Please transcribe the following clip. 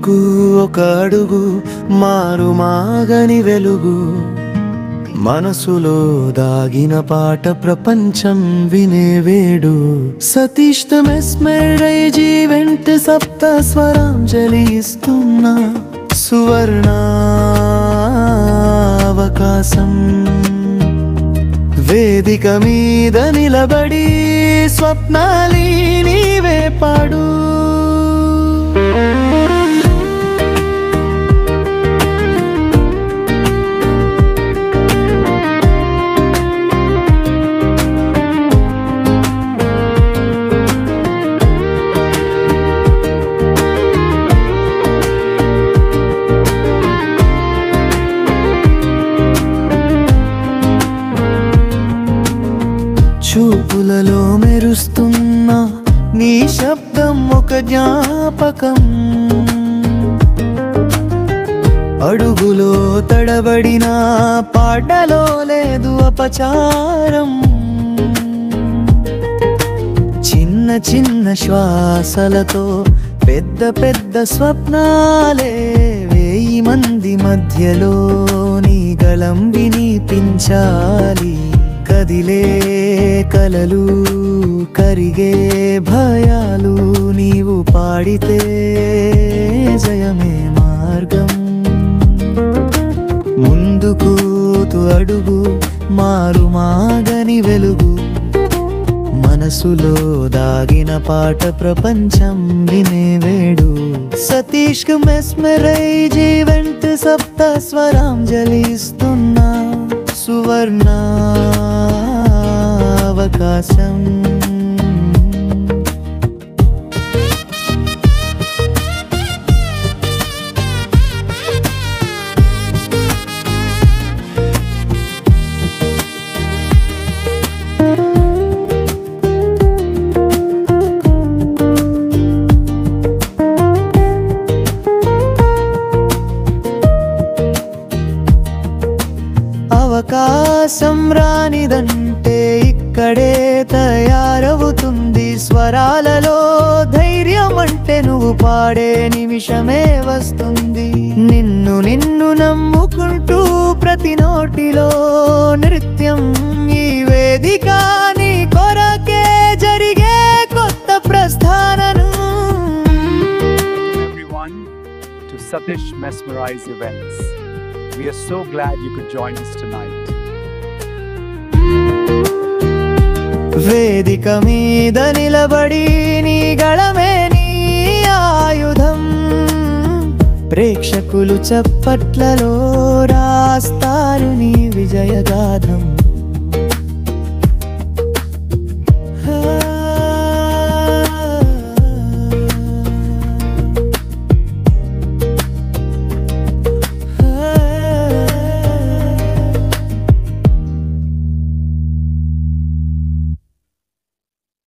ముందుకు ఒక అడుగు, మారు మాగని వెలుగు, మనసులో దాగిన పాట ప్రపంచం వినేవేడు. సతీష్ ద మెస్మరైజ్ ఈవెంట్ సప్త స్వరాంజలి ఇస్తున్నా సువర్ణావకాశం. వేదిక మీద నిలబడి స్వప్నాలి నీవే పాడు. చూపులలో మెరుస్తున్న నీ శబ్దం ఒక జ్ఞాపకం. అడుగులో తడబడిన పాటలో లేదు అపచారం. చిన్న చిన్న శ్వాసలతో పెద్ద పెద్ద స్వప్నాలే, 1000 మంది మధ్యలో నీ గళం వినిపించాలి. కదిలే కలలు, కరిగే భయాలు, నీవు పాడితే జయమే మార్గం. ముందుకు అడుగు, మారు మాగని వెలుగు, మనసులో దాగిన పాట ప్రపంచం వినేవేడు. సతీష్ కు మెస్మరైజ్ ఈవెంట్ సప్త స్వరాంజలి ఇస్తున్నా సువర్ణావకాశం. అవకాశం రానిదంటే ఇక్కడే తయారవుతుంది. స్వరాలలో ధైర్యం అంటే నువ్వు పాడే నిమిషమే వస్తుంది. నిన్ను నిన్ను నమ్ముకుంటూ ప్రతి నోటిలో నృత్యం. ఈ వేదిక నీ కొరకే జరిగే కొత్త ప్రస్థానను. Everyone to Satish Mesmerize Events. We are so glad you could join us tonight. వేదిక మీద నిలబడి నీ గళమే నీ ఆయుధం. ప్రేక్షకులు చప్పట్లలో రాస్తారు నీ విజయగాథం.